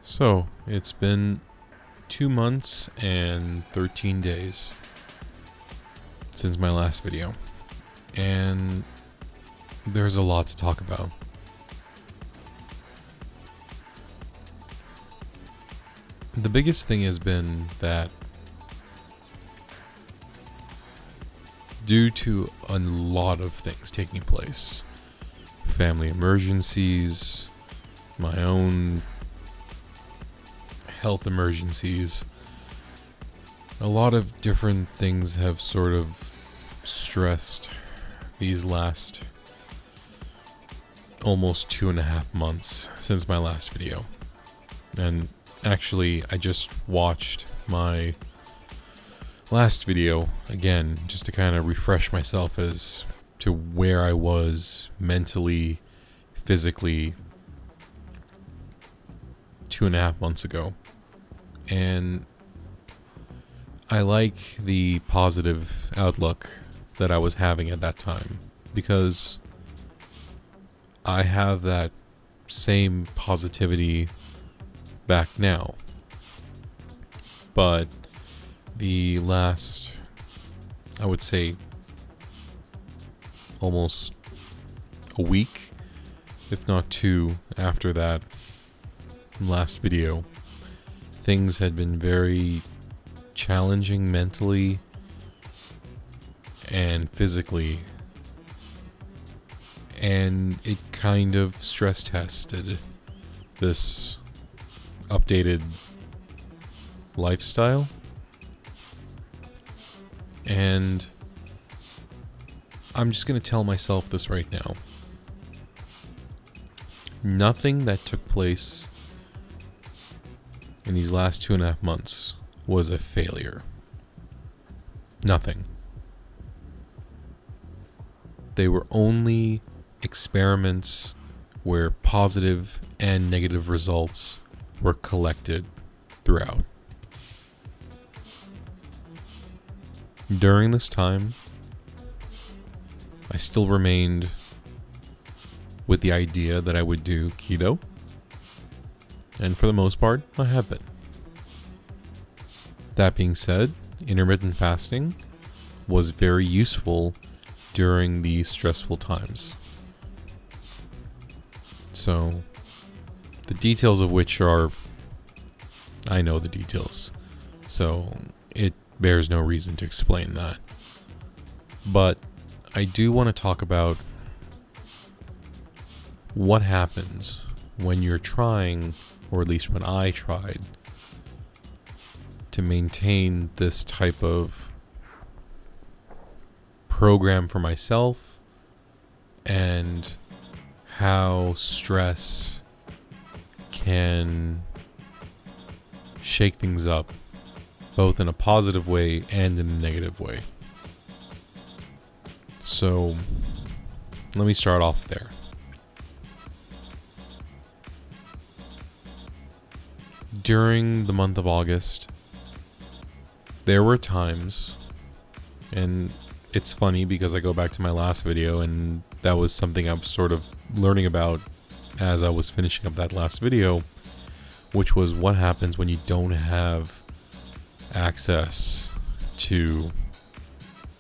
So, it's been 2 months and 13 days since my last video, and there's a lot to talk about. The biggest thing has been that due to a lot of things taking place, family emergencies, my own health emergencies, a lot of different things have sort of stressed these last almost 2.5 months since my last video. And actually, I just watched my last video again just to kind of refresh myself as to where I was mentally, physically 2.5 months ago. And I like the positive outlook that I was having at that time, because I have that same positivity back now. But the last, I would say, almost a week, if not two, after that last video, things had been very challenging mentally and physically, and it kind of stress tested this updated lifestyle. And I'm just going to tell myself this right now. Nothing that took place in these last 2.5 months was a failure. Nothing. They were only experiments where positive and negative results were collected throughout. During this time, I still remained with the idea that I would do keto. And for the most part, I have been. That being said, intermittent fasting was very useful during these stressful times. So, the details of which are, I know the details, so it bears no reason to explain that. But I do want to talk about what happens when you're trying, or at least when I tried, to maintain this type of program for myself, and how stress can shake things up, both in a positive way and in a negative way. So, let me start off there. During the month of August, there were times, and it's funny because I go back to my last video, and that was something I was sort of learning about as I was finishing up that last video, which was what happens when you don't have access to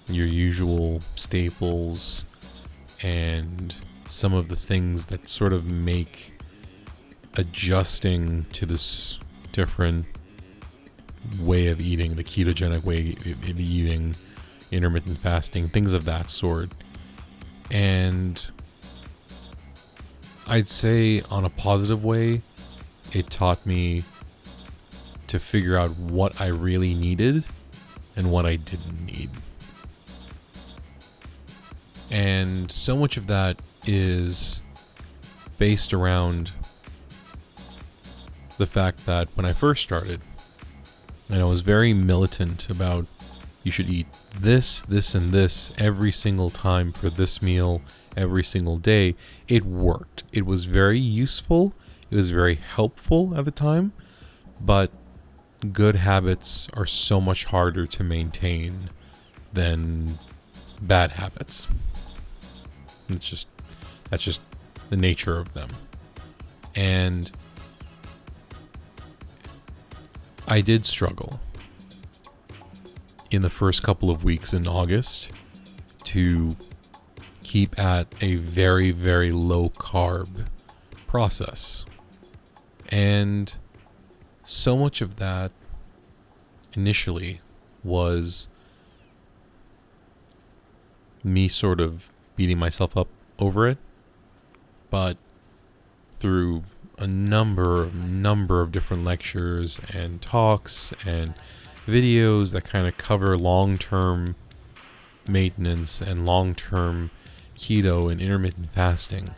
your usual staples and some of the things that sort of make adjusting to this different way of eating, the ketogenic way of eating, intermittent fasting, things of that sort. And I'd say on a positive way, it taught me to figure out what I really needed and what I didn't need. And so much of that is based around the fact that when I first started, and I was very militant about you should eat this, this, and this every single time for this meal every single day, it worked. It was very useful. It was very helpful at the time, but good habits are so much harder to maintain than bad habits. That's just the nature of them. And I did struggle in the first couple of weeks in August to keep at a very, very low carb process. And so much of that initially was me sort of beating myself up over it, but through a number of different lectures and talks and videos that kind of cover long-term maintenance and long-term keto and intermittent fasting,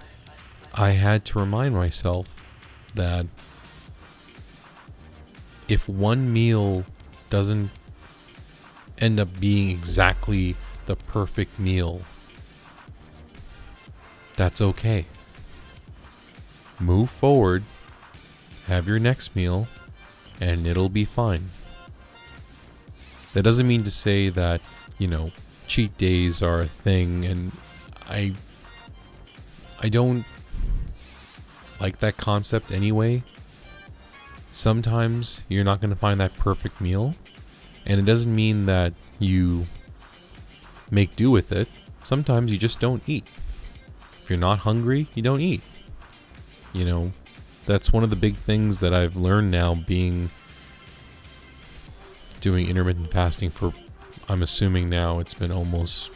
I had to remind myself that if one meal doesn't end up being exactly the perfect meal, that's okay. Move forward, have your next meal, and it'll be fine. That doesn't mean to say that, cheat days are a thing, and I don't like that concept anyway. Sometimes you're not going to find that perfect meal, and it doesn't mean that you make do with it. Sometimes you just don't eat. If you're not hungry, you don't eat. That's one of the big things that I've learned now, doing intermittent fasting for, I'm assuming now it's been almost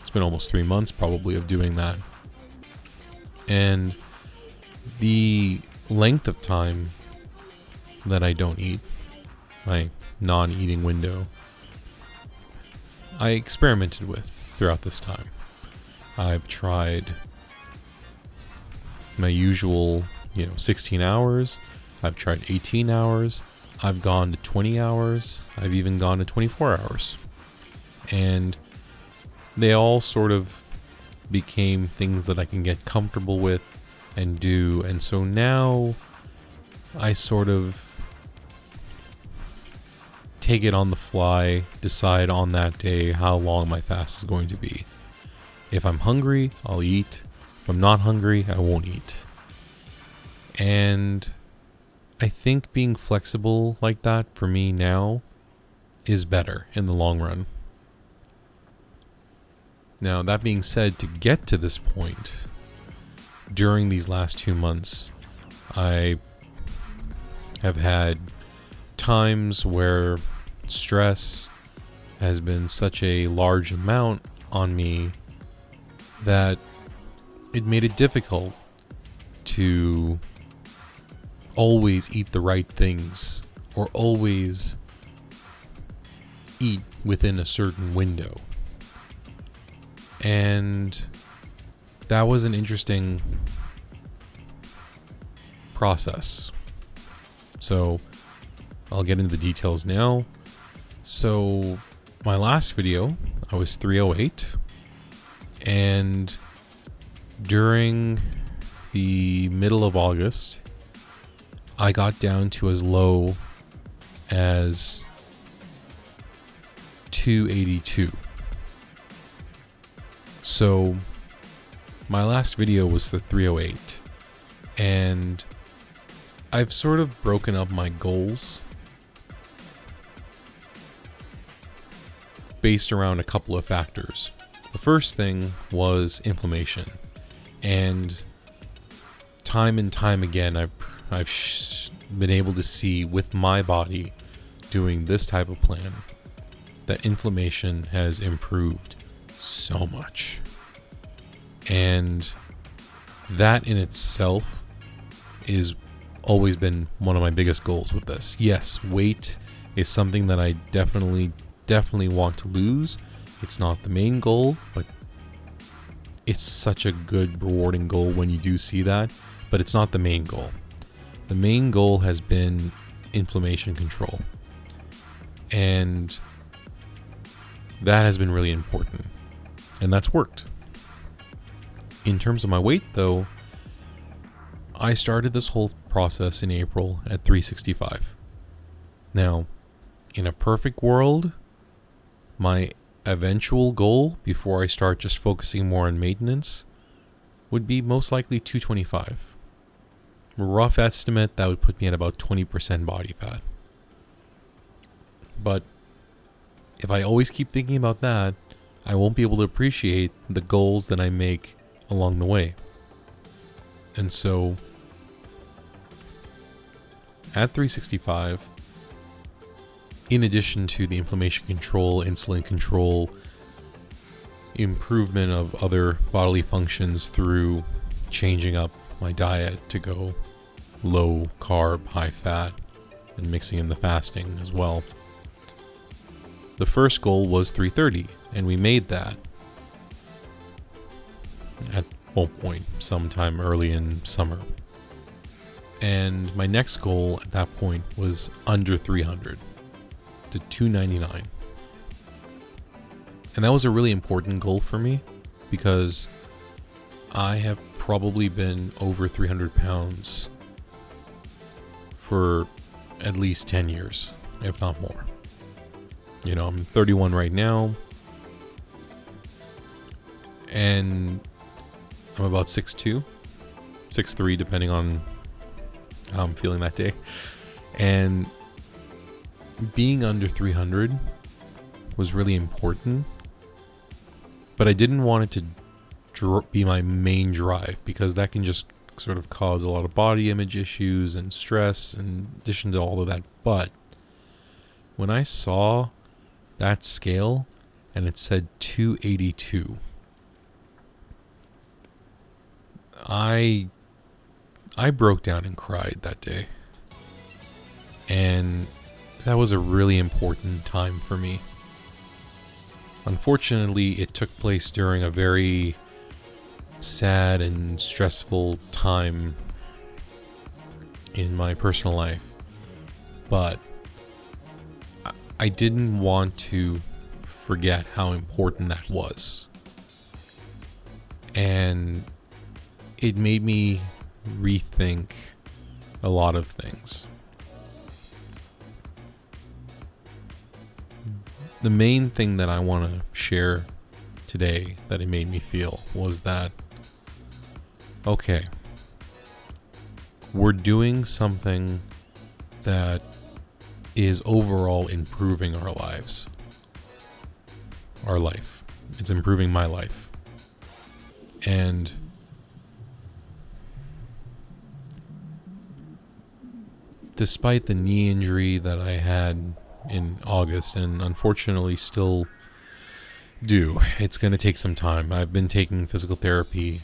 3 months probably of doing that. And the length of time that I don't eat, my non-eating window, I experimented with throughout this time. I've tried my usual, 16 hours. I've tried 18 hours. I've gone to 20 hours. I've even gone to 24 hours. And they all sort of became things that I can get comfortable with and do. And so now I sort of take it on the fly, decide on that day how long my fast is going to be. If I'm hungry, I'll eat. If I'm not hungry, I won't eat. And I think being flexible like that for me now is better in the long run. Now, that being said, to get to this point, during these last 2 months, I have had times where stress has been such a large amount on me that it made it difficult to always eat the right things or always eat within a certain window. And that was an interesting process. So I'll get into the details now. So my last video, I was 308, and during the middle of August, I got down to as low as 282. So my last video was the 308, and I've sort of broken up my goals based around a couple of factors. The first thing was inflammation, and time and time again I've been able to see with my body doing this type of plan that inflammation has improved so much. And that in itself is always been one of my biggest goals with this. Yes, weight is something that I definitely want to lose. It's not the main goal, but it's such a good, rewarding goal when you do see that, but it's not the main goal. The main goal has been inflammation control, and that has been really important, and that's worked. In terms of my weight, though, I started this whole process in April at 365. Now, in a perfect world, my eventual goal, before I start just focusing more on maintenance, would be most likely 225. Rough estimate, that would put me at about 20% body fat. But if I always keep thinking about that, I won't be able to appreciate the goals that I make along the way. And so at 365, in addition to the inflammation control, insulin control, improvement of other bodily functions through changing up my diet to go low carb, high fat, and mixing in the fasting as well. The first goal was 330, and we made that at one point sometime early in summer. And my next goal at that point was under 300 to 299. And that was a really important goal for me because I have probably been over 300 pounds for at least 10 years, if not more. You know, I'm 31 right now, and I'm about 6'2", 6'3", depending on how I'm feeling that day. And being under 300 was really important, but I didn't want it to be my main drive, because that can just sort of cause a lot of body image issues and stress in addition to all of that. But when I saw that scale and it said 282, I broke down and cried that day. And that was a really important time for me. Unfortunately, it took place during a very sad and stressful time in my personal life. But I didn't want to forget how important that was. And it made me rethink a lot of things. The main thing that I want to share today that it made me feel was that, okay, we're doing something that is overall improving our lives. Our life. It's improving my life. And despite the knee injury that I had in August, and unfortunately still do, it's going to take some time. I've been taking physical therapy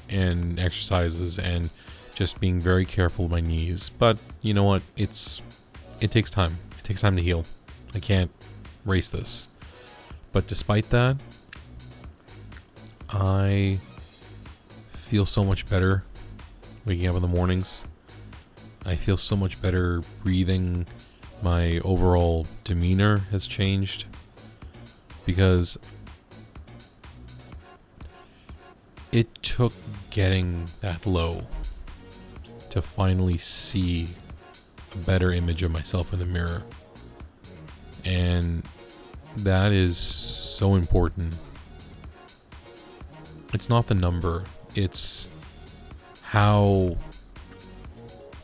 and exercises and just being very careful with my knees. But you know what? It takes time. It takes time to heal. I can't race this. But despite that, I feel so much better waking up in the mornings. I feel so much better breathing. My overall demeanor has changed because it took getting that low to finally see a better image of myself in the mirror. And that is so important. It's not the number, it's how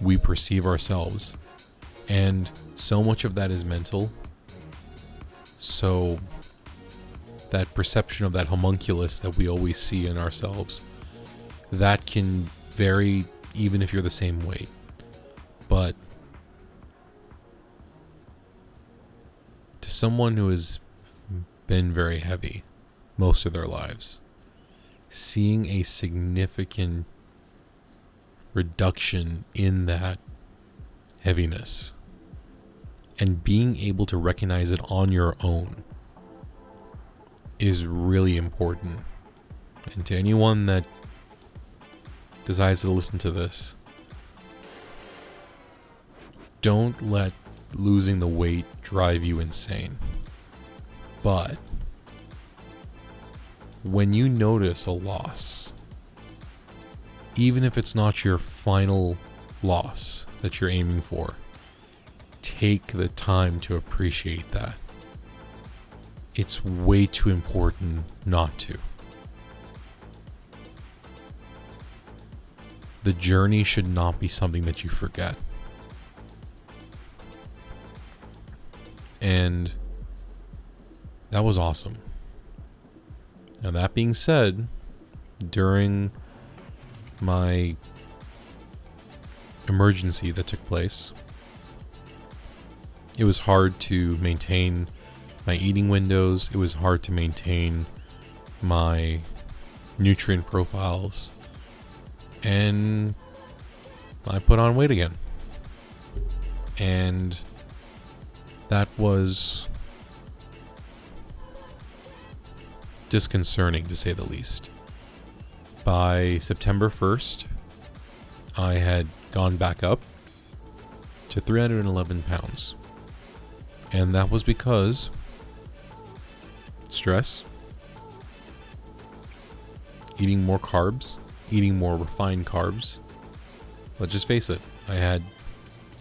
we perceive ourselves. And so much of that is mental. So that perception of that homunculus that we always see in ourselves, that can vary even if you're the same weight. But to someone who has been very heavy most of their lives, seeing a significant reduction in that heaviness and being able to recognize it on your own is really important. And to anyone that decides to listen to this, don't let losing the weight drive you insane. But when you notice a loss, even if it's not your final loss that you're aiming for, take the time to appreciate that. It's way too important not to. The journey should not be something that you forget. And that was awesome. Now, that being said, during my emergency that took place, it was hard to maintain my eating windows. It was hard to maintain my nutrient profiles. And I put on weight again. And that was disconcerting, to say the least. By September 1st, I had gone back up to 311 pounds. And that was because stress, eating more carbs, eating more refined carbs. Let's just face it, I had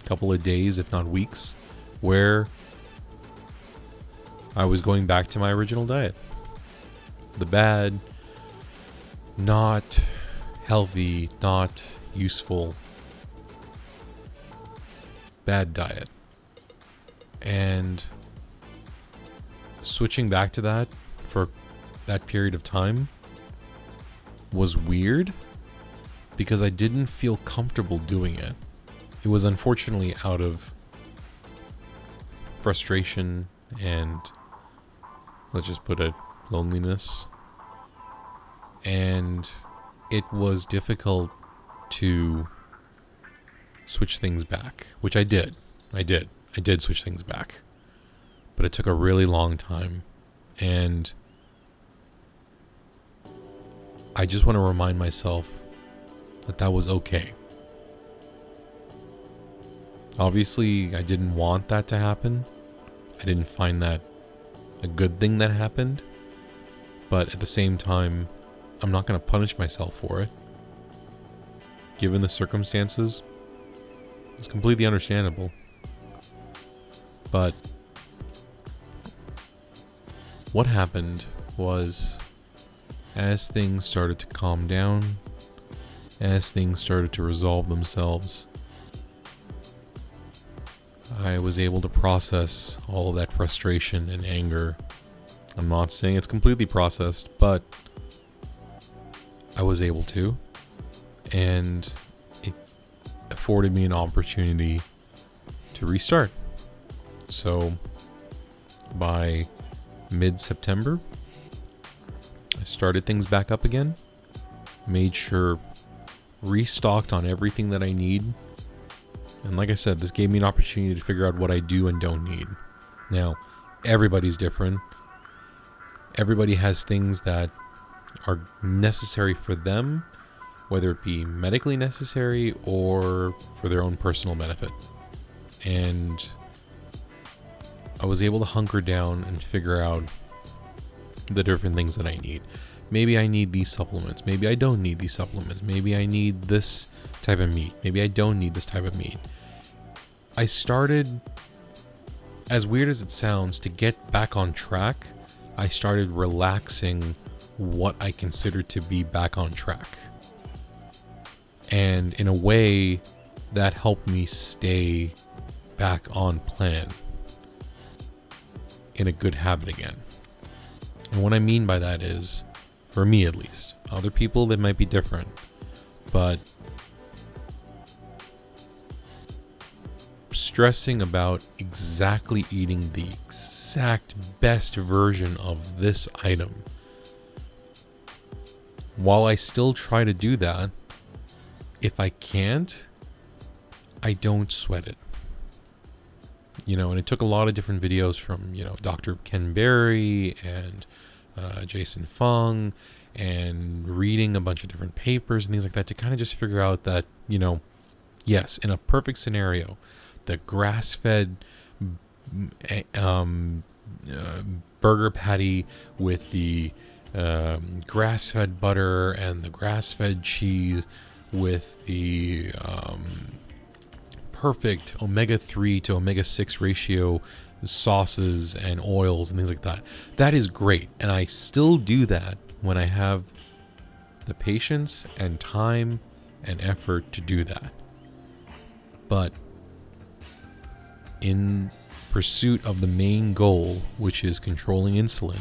a couple of days, if not weeks, where I was going back to my original diet. The bad, not healthy, not useful, bad diet. And switching back to that for that period of time was weird because I didn't feel comfortable doing it. It was unfortunately out of frustration and, let's just put it, loneliness. And it was difficult to switch things back, which I did. I did switch things back. But it took a really long time. And I just want to remind myself that that was okay. Obviously, I didn't want that to happen. I didn't find that a good thing that happened. But at the same time, I'm not going to punish myself for it. Given the circumstances, it's completely understandable. But what happened was, as things started to calm down, as things started to resolve themselves, I was able to process all of that frustration and anger. I'm not saying it's completely processed, but I was able to, and it afforded me an opportunity to restart. So by mid-September, I started things back up again, made sure, restocked on everything that I need. And like I said, this gave me an opportunity to figure out what I do and don't need. Now, everybody's different. Everybody has things that are necessary for them, whether it be medically necessary or for their own personal benefit. And I was able to hunker down and figure out the different things that I need. Maybe I need these supplements. Maybe I don't need these supplements. Maybe I need this type of meat. Maybe I don't need this type of meat. I started, as weird as it sounds, to get back on track. I started relaxing what I consider to be back on track. And in a way, that helped me stay back on plan, in a good habit again. And what I mean by that is, for me at least, other people that might be different, but stressing about exactly eating the exact best version of this item, while I still try to do that, if I can't, I don't sweat it. And it took a lot of different videos from, Dr. Ken Berry and Jason Fung, and reading a bunch of different papers and things like that to kind of just figure out that, yes, in a perfect scenario, the grass-fed burger patty with the grass-fed butter and the grass-fed cheese with the perfect omega-3 to omega-6 ratio sauces and oils and things like that. That is great. And I still do that when I have the patience and time and effort to do that. But in pursuit of the main goal, which is controlling insulin,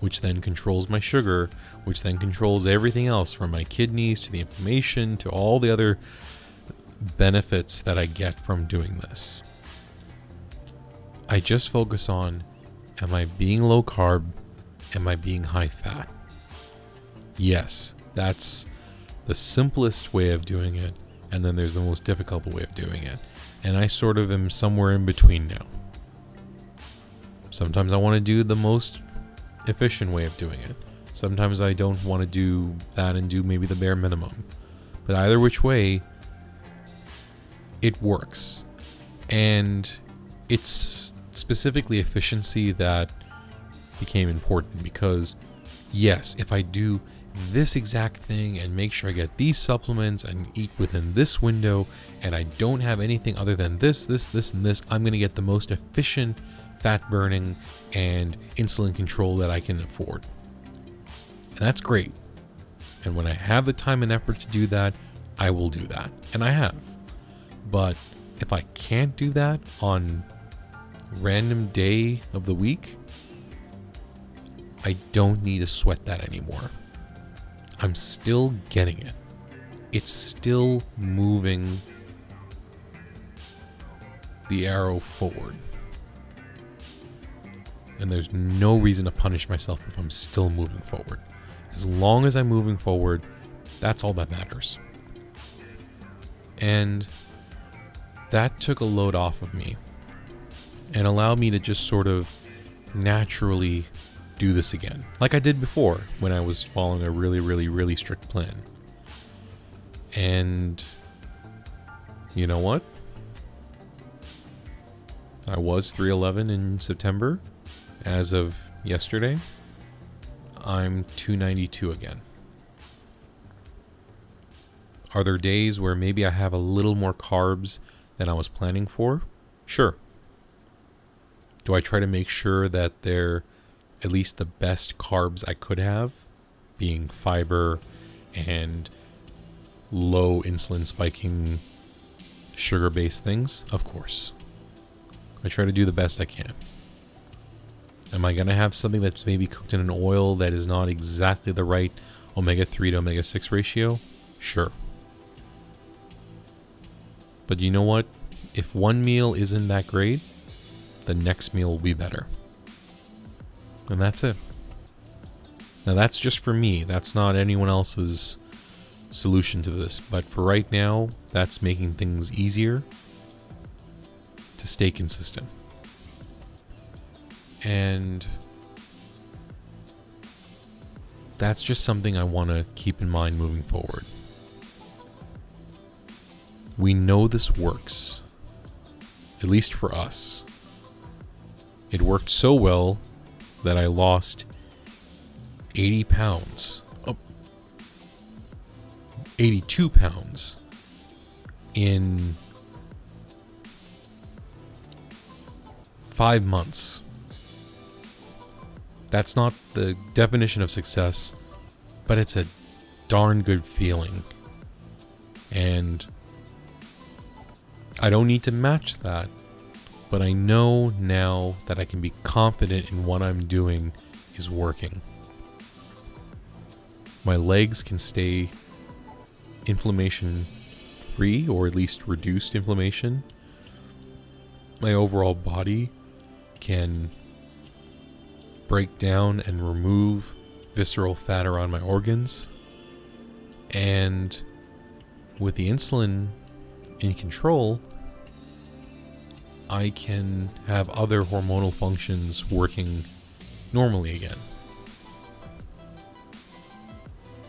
which then controls my sugar, which then controls everything else from my kidneys to the inflammation to all the other benefits that I get from doing this. I just focus on, am I being low carb? Am I being high fat? Yes, that's the simplest way of doing it. And then there's the most difficult way of doing it. And I sort of am somewhere in between now. Sometimes I want to do the most efficient way of doing it. Sometimes I don't want to do that and do maybe the bare minimum. But either which way, it works. And it's specifically efficiency that became important, because yes, if I do this exact thing and make sure I get these supplements and eat within this window and I don't have anything other than this, and this, I'm going to get the most efficient fat burning and insulin control that I can afford. And that's great. And when I have the time and effort to do that, I will do that. And I have. But if I can't do that on random day of the week, I don't need to sweat that anymore. I'm still getting it. It's still moving the arrow forward. And there's no reason to punish myself if I'm still moving forward. As long as I'm moving forward, that's all that matters. And that took a load off of me and allowed me to just sort of naturally do this again, like I did before when I was following a really strict plan. And you know what? I was 311 in September. As of yesterday, I'm 292 again. Are there days where maybe I have a little more carbs than I was planning for? Sure. Do I try to make sure that they're at least the best carbs I could have, being fiber and low insulin spiking sugar-based things? Of course. I try to do the best I can. Am I going to have something that's maybe cooked in an oil that is not exactly the right omega-3 to omega-6 ratio? Sure. But you know what? If one meal isn't that great, the next meal will be better. And that's it. Now that's just for me. That's not anyone else's solution to this. But for right now, that's making things easier to stay consistent. And that's just something I want to keep in mind moving forward. We know this works, at least for us. It worked so well that I lost 80 pounds, 82 pounds in 5 months. That's not the definition of success, but it's a darn good feeling. And I don't need to match that, but I know now that I can be confident in what I'm doing is working. My legs can stay inflammation free, or at least reduced inflammation. My overall body can break down and remove visceral fat around my organs. And with the insulin in control, I can have other hormonal functions working normally again.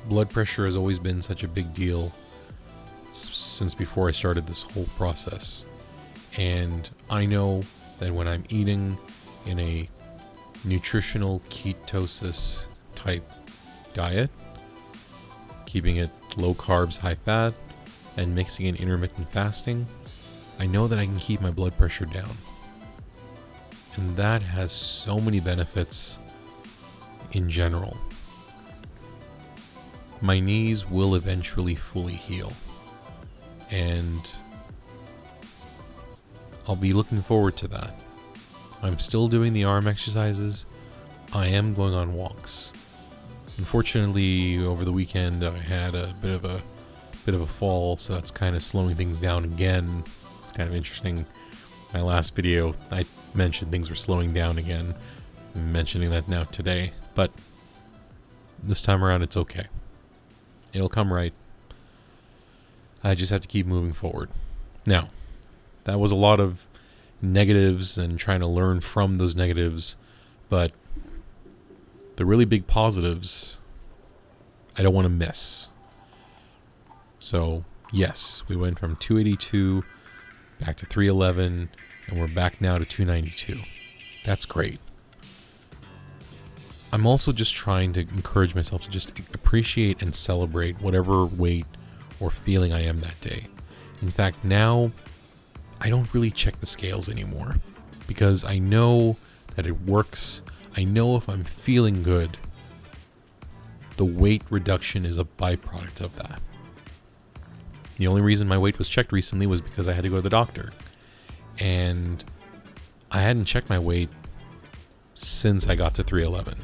Blood pressure has always been such a big deal since before I started this whole process. And I know that when I'm eating in a nutritional ketosis type diet, keeping it low carbs, high fat, and mixing in intermittent fasting, I know that I can keep my blood pressure down. And that has so many benefits in general. My knees will eventually fully heal. And I'll be looking forward to that. I'm still doing the arm exercises. I am going on walks. Unfortunately, over the weekend I had a bit of a fall, so that's kind of slowing things down again. It's kind of interesting. My last video, I mentioned things were slowing down again. I'm mentioning that now today, but this time around it's okay. It'll come right. I just have to keep moving forward. Now, that was a lot of negatives and trying to learn from those negatives, but the really big positives I don't want to miss. So, yes, we went from 282 back to 311, and we're back now to 292. That's great. I'm also just trying to encourage myself to just appreciate and celebrate whatever weight or feeling I am that day. In fact, now I don't really check the scales anymore because I know that it works. I know if I'm feeling good, the weight reduction is a byproduct of that. The only reason my weight was checked recently was because I had to go to the doctor. And I hadn't checked my weight since I got to 311.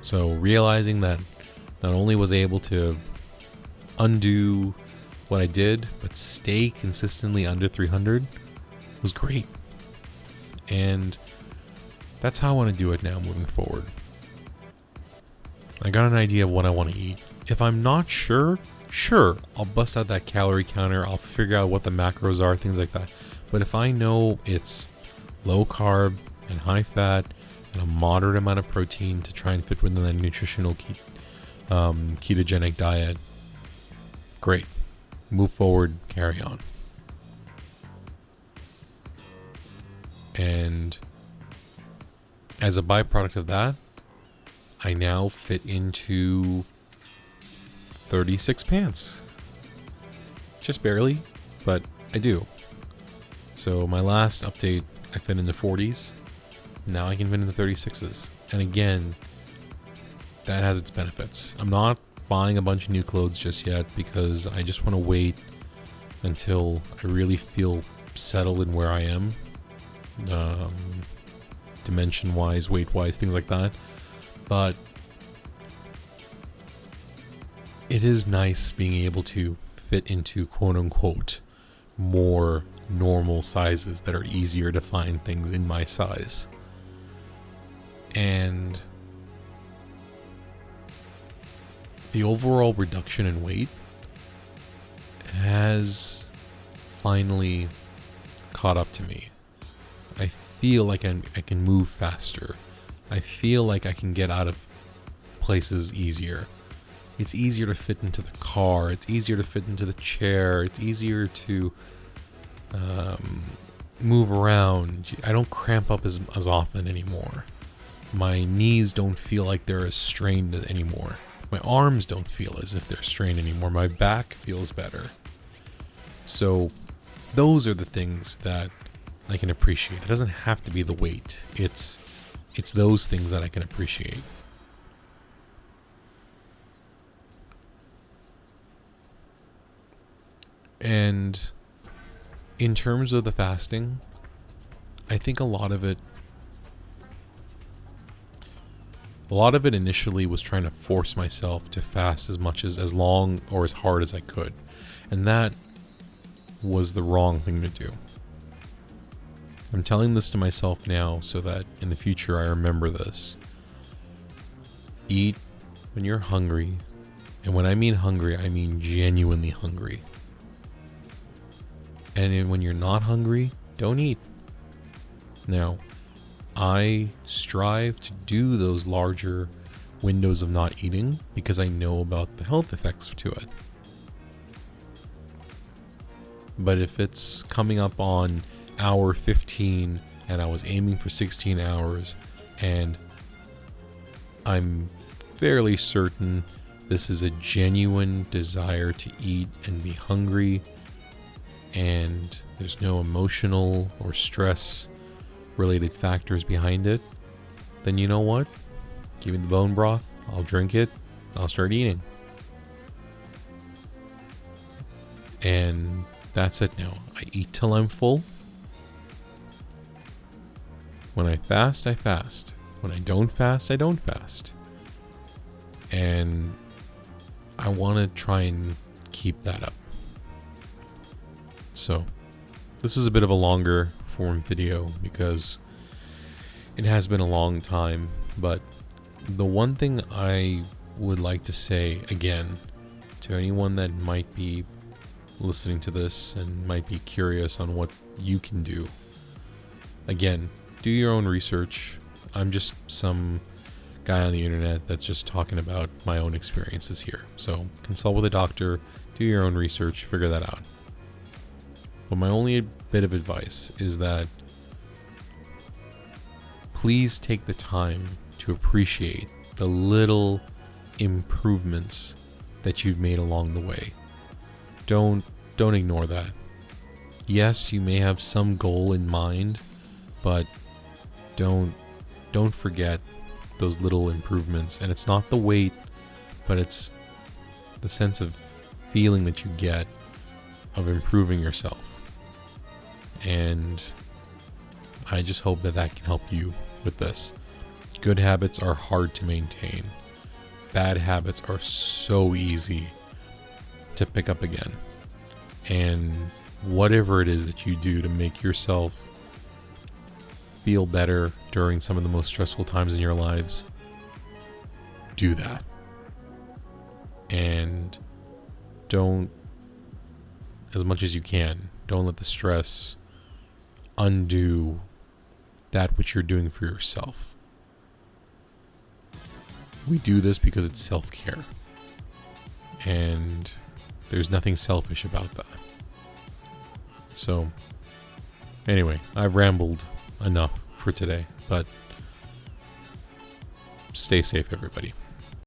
So realizing that not only was I able to undo what I did, but stay consistently under 300 was great. And that's how I want to do it now moving forward. I got an idea of what I want to eat. If I'm not sure, I'll bust out that calorie counter. I'll figure out what the macros are, things like that. But if I know it's low carb and high fat and a moderate amount of protein to try and fit within that nutritional ketogenic diet, great. Move forward, carry on. And as a byproduct of that, I now fit into 36 pants. Just barely, but I do. So my last update, I fit into 40s. Now I can fit into 36s. And again, that has its benefits. I'm not buying a bunch of new clothes just yet because I just want to wait until I really feel settled in where I am. Dimension-wise, weight-wise, things like that. But it is nice being able to fit into quote-unquote more normal sizes that are easier to find things in my size. And the overall reduction in weight has finally caught up to me. I feel like I can move faster. I feel like I can get out of places easier. It's easier to fit into the car. It's easier to fit into the chair. It's easier to move around. I don't cramp up as often anymore. My knees don't feel like they're as strained anymore. My arms don't feel as if they're strained anymore. My back feels better. So those are the things that I can appreciate. It doesn't have to be the weight. It's those things that I can appreciate. And in terms of the fasting, I think a lot of it initially was trying to force myself to fast as long or as hard as I could. And that was the wrong thing to do. I'm telling this to myself now so that in the future I remember this. Eat when you're hungry. And when I mean hungry, I mean genuinely hungry. And when you're not hungry, don't eat. Now, I strive to do those larger windows of not eating because I know about the health effects to it. But if it's coming up on hour 15 and I was aiming for 16 hours and I'm fairly certain this is a genuine desire to eat and be hungry and there's no emotional or stress related factors behind it, then you know what? Give me the bone broth, I'll drink it, I'll start eating. And that's it now. I eat till I'm full. When I fast, I fast. When I don't fast, I don't fast. And I want to try and keep that up. So, this is a bit of a longer form video because it has been a long time, but the one thing I would like to say again to anyone that might be listening to this and might be curious on what you can do, again, do your own research. I'm just some guy on the internet that's just talking about my own experiences here. So consult with a doctor, do your own research, figure that out. But my only bit of advice is that please take the time to appreciate the little improvements that you've made along the way. Don't ignore that. Yes, you may have some goal in mind, but don't forget those little improvements. And it's not the weight, but it's the sense of feeling that you get of improving yourself. And I just hope that can help you with this. Good habits are hard to maintain. Bad habits are so easy to pick up again. And whatever it is that you do to make yourself feel better during some of the most stressful times in your lives, do that. And don't, as much as you can, don't let the stress undo that which you're doing for yourself. We do this because it's self-care. And there's nothing selfish about that. So, anyway, I've rambled enough for today, but stay safe, everybody.